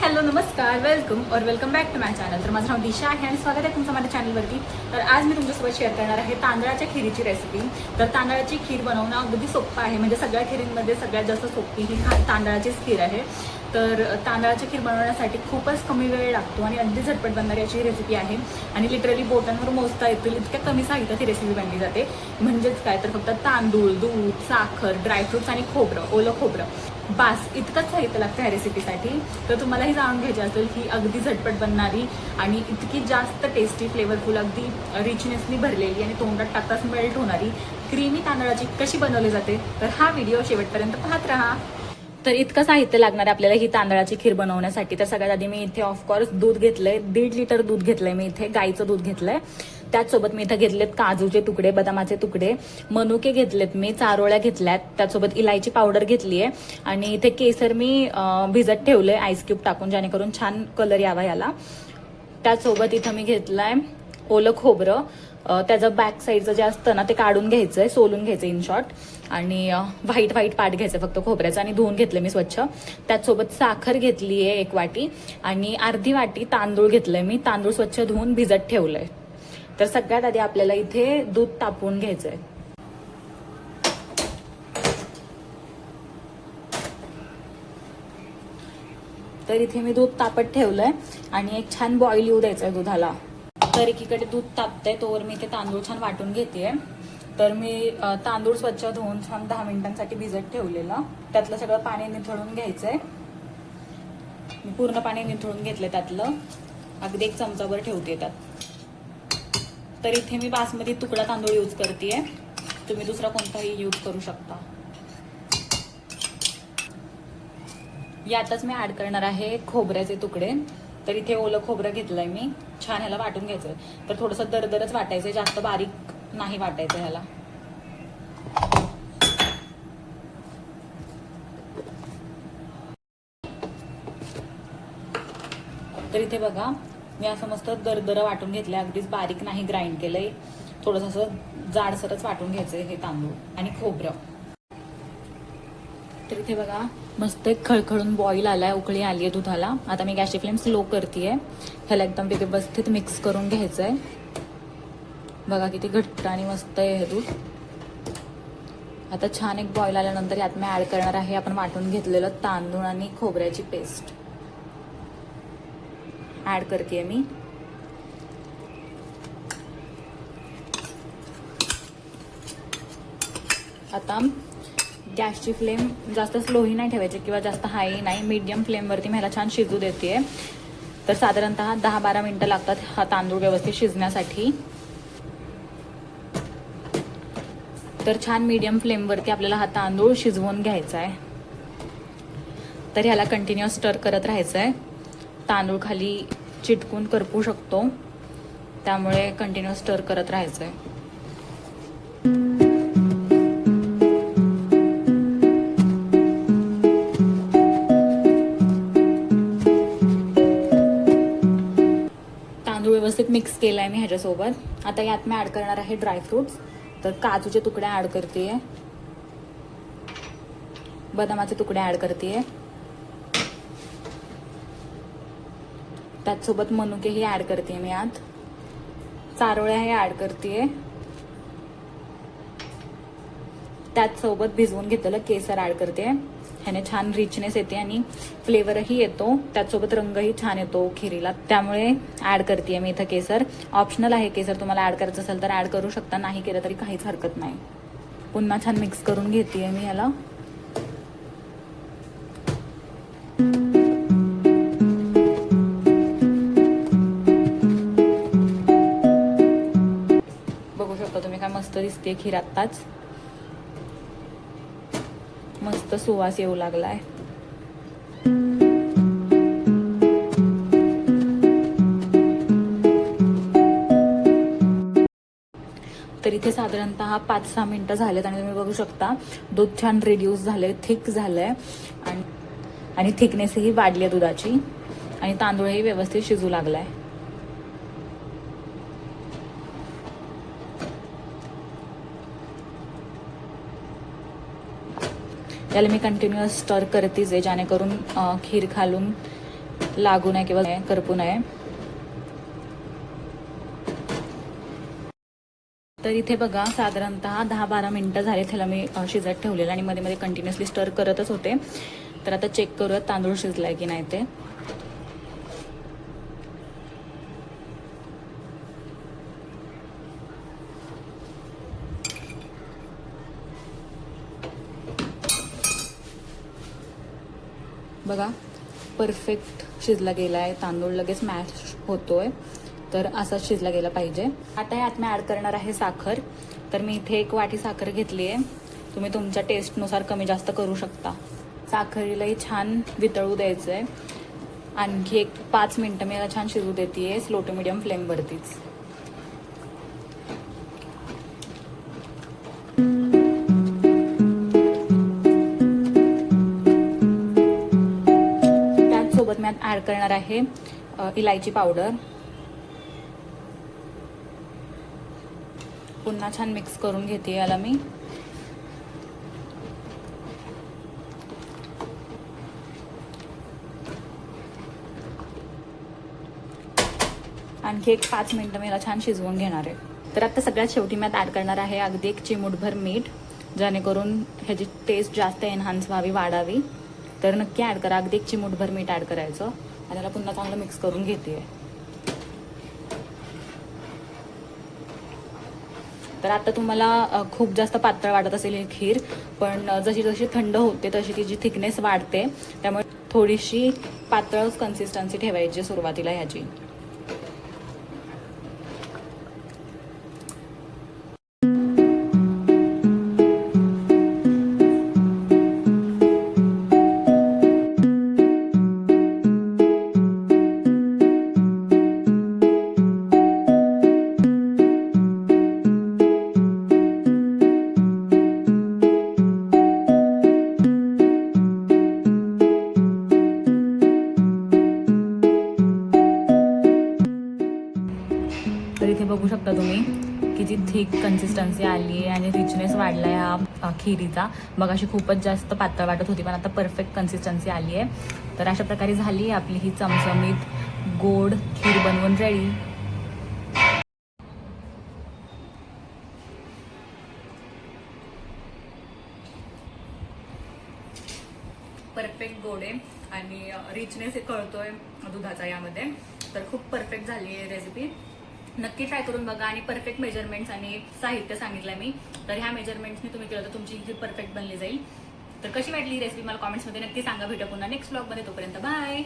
Hello नमस्कार welcome back to my channel. तर माझं नाव दिशा आहे आणि स्वागत आहे तुमचं माझ्या चॅनलवरती। तर आज मी तुमच्यासोबत शेअर करणार आहे तांदळाच्या खिरीची रेसिपी। तर तांदळाची खीर बनवणं अगदी सोपं आहे, म्हणजे सगळ्या खिरींमध्ये सगळ्यात जास्त सोपी ही तांदळाचीच खीर आहे। तर तांदळाची खीर बनवण्यासाठी खूपच कमी वेळ लागतो आणि अगदी झटपट बनणारी अशी रेसिपी आहे आणि लिटरली बोटांवर मोजता येतील इतक्या कमी साहित्यात ही रेसिपी बनली जाते। म्हणजेच काय तर फक्त तांदूळ, दूध, साखर, ड्रायफ्रुट्स आणि खोबरं, ओलं खोबरं, बास इतकंच साहित्य लागतं ह्या रेसिपीसाठी। तर तुम्हालाही जाणून घ्यायची असेल ही अगदी झटपट बनणारी आणि इतकी जास्त टेस्टी, फ्लेवरफुल, अगदी रिचनेसनी भरलेली आणि तोंडात टाकताच मेल्ट होणारी क्रीमी तांदळाची कशी बनवली जाते, तर हा व्हिडिओ शेवटपर्यंत पाहत राहा। तर इतकं साहित्य लागणार आहे आपल्याला ही तांदळाची खीर बनवण्यासाठी। तर सगळ्यात आधी मी इथे ऑफकोर्स दूध घेतलंय, 1.5 लिटर दूध घेतलंय मी इथे, गाईचं दूध घेतलंय। त्याचसोबत मी इथे घेतलेत काजूचे तुकडे, बदामाचे तुकडे, मनुके घेतलेत मी, चारोळ्या घेतल्यात, त्याचसोबत इलायची पावडर घेतली आहे आणि इथे केसर मी भिजत ठेवलंय आईस क्यूब टाकून, जेणेकरून छान कलर यावा याला। त्याचसोबत इथं मी घेतलाय ओलं खोबरं, त्याचं बॅक साईडचं जे असतं ना ते काढून घ्यायचंय, सोलून घ्यायचं इन शॉर्ट, आणि व्हाईट पार्ट घ्यायचं फक्त खोबऱ्याचं आणि धुवून घेतलं मी स्वच्छ। त्याचसोबत साखर घेतली आहे 1 वाटी आणि अर्धी वाटी तांदूळ घेतलंय मी, तांदूळ स्वच्छ धुवून भिजत ठेवलंय। तर सगळ्यात आधी आपल्याला इथे दूध तापवून घ्यायचंय। तर इथे मी दूध तापत ठेवलंय आणि एक छान बॉईल येऊ द्यायचंय दुधाला। तर एकीकडे दूध तापतंय तोवर मी इथे तांदूळ छान वाटून घेतेय। तर मी तांदूळ स्वच्छ धुवून छान 10 मिनिटांसाठी भिजत ठेवलेलं, त्यातलं सगळं पाणी निथळून घ्यायचंय। मी पूर्ण पाणी निथळून घेतलंय त्यातलं, अगदी 1 चमचाभर ठेवते त्यात। तर इथे मी बासमती तुकडा तांदूळ यूज करतेय, तुम्ही दुसरा कोणताही यूज करू शकता। यातच मी ऍड करणार आहे खोबऱ्याचे तुकडे। तर इथे ओलं खोबरं घेतलंय मी, छान ह्याला वाटून घ्यायचंय। तर थोडंसं दरदरच वाटायचंय, जास्त बारीक नाही वाटायचं ह्याला। तर इथे बघा मी असं मस्त दरदर वाटून घेतलंय, अगदीच बारीक नाही ग्राइंड केलंय, थोडंसं असं जाडसरच वाटून घ्यायचंय हे तांदूळ आणि खोबरं। तर इथे बघा मस्त एक खळखळून बॉईल आलाय, उकळी आली आहे दुधाला। आता मी गॅसची फ्लेम स्लो करतेय, ह्याला एकदम व्यवस्थित मिक्स करून घ्यायचंय। बघा किती घट्ट आणि मस्त आहे हे दूध। आता छान एक बॉईल आल्यानंतर यात मी ऍड करणार आहे आपण वाटून घेतलेलं तांदूळ आणि खोबऱ्याची पेस्ट ऍड करतेय मी। आता गॅसची फ्लेम जास्त स्लोही नाही ठेवायची किंवा जास्त हायही नाही, मीडियम फ्लेमवरती मी ह्याला छान शिजू देतेय। तर साधारणतः 10-12 मिनिटं लागतात हा तांदूळ व्यवस्थित शिजण्यासाठी। तर छान मीडियम फ्लेमवरती आपल्याला हा तांदूळ शिजवून घ्यायचा आहे। तर ह्याला कंटिन्युअस स्टर करत राहायचं आहे, तांदूळ खाली चिटकून करपू शकतो, त्यामुळे कंटिन्युअस स्टर करत राहायचं आहे। तांदूळ व्यवस्थित मिक्स केलाय मी ह्याच्यासोबत। आता यात मी ऍड करणार आहे ड्रायफ्रुट्स। तर काजूचे तुकडे ऍड करतेय, बदामाचे तुकडे ऍड करतेय, त्याचसोबत मनुकेही ऍड करतेय मी यात, चारोळ्याही ऍड करतेय, त्याचसोबत भिजवून घेतलेलं केसर ऍड करते। ह्याने छान रिचनेस येते आणि फ्लेवरही येतो, त्याचसोबत रंगही छान येतो खिरीला, त्यामुळे ऍड करतेय मी इथं केसर। ऑप्शनल आहे केसर, तुम्हाला ऍड करायचं असेल तर ऍड करू शकता, नाही केलं तरी काहीच हरकत नाही। पुन्हा छान मिक्स करून घेतेय मी ह्याला। बघू शकता तुम्ही काय मस्त दिसते खीर आत्ताच, मस्त सुवास येऊ लागलाय। तर इथे साधारणतः 5-6 मिनिटं झालेत आणि तुम्ही बघू शकता दूध छान रिड्यूस झालंय, थिक झालंय आणि थिकनेसही वाढली आहे दुधाची आणि तांदूळही व्यवस्थित शिजू लागलाय। याला मी कंटिन्युअस स्टर करतेच आहे, जेणेकरून खीर खालून लागू नये किंवा करपू नये. तर इथे बघा साधारणतः 10-12 मिनटं झाले त्याला मी शिजत ठेवलेलं आणि मध्ये मध्ये कंटिन्युअसली स्टर करतच होते. तर आता चेक करूयात तांदूळ शिजलाय की नाही ते. बघा परफेक्ट शिजला गेला आहे. तांदूळ लगेच मॅश होतोय. तर असाच शिजला गेला पाहिजे. आता ह्यात मी ॲड करणार आहे साखर. तर मी इथे 1 वाटी साखर घेतली आहे. तुम्ही तुमच्या टेस्टनुसार कमी जास्त करू शकता. साखरेलाही छान वितळू द्यायचं आहे. आणखी 5 मिनटं मी याला छान शिजू देते स्लो टू मिडियम फ्लेमवरतीच. त्याचसोबत मी आता ॲड करणार आहे इलायची पावडर. पुन्हा छान मिक्स करून घेते याला मी. आणखी 5 मिनटं मी याला छान शिजवून घेणार आहे. तर आता सगळ्यात शेवटी मी ॲड करणार आहे अगदी 1 चिमूटभर मीठ, जेणेकरून ह्याची टेस्ट जास्त एनहान्स व्हावी, वाढावी. तर नक्की ॲड करा. अगदी 1 चिमूटभर मीठ ॲड करायचं आणि त्याला पुन्हा चांगलं मिक्स करून घेते. तर आता तुम्हाला खूप जास्त पातळ वाटत असेल ही खीर, पण जशी जशी थंड होते तशी तिची थिकनेस वाढते. त्यामुळे थोडीशी पातळच कन्सिस्टन्सी ठेवायची सुरुवातीला ह्याची. तर इथे बघू शकता तुम्ही किती थिक कन्सिस्टन्सी आली आहे आणि रिचनेस वाढला आहे ह्या खिरीचा. मग अशी खूपच जास्त पातळ वाटत होती, पण आता परफेक्ट कन्सिस्टन्सी आली आहे. तर अशा प्रकारे झाली आहे आपली ही चमचमीत गोड खीर बनवून रेडी. परफेक्ट गोड आहे आणि रिचनेस कळतोय दुधाचा यामध्ये. तर खूप परफेक्ट झाली आहे रेसिपी. नक्की ट्राय करून बघा. आणि परफेक्ट मेजरमेंट्स आणि साहित्य सांगितलं मी, तर ह्या मेजरमेंट्सनी तुम्ही केलं तर तुमची ही परफेक्ट बनली जाईल. तर कशी वाटली ही रेसिपी मला कॉमेंट्समध्ये नक्की सांगा. भेटू पुन्हा नेक्स्ट ब्लॉगमध्ये. तोपर्यंत बाय.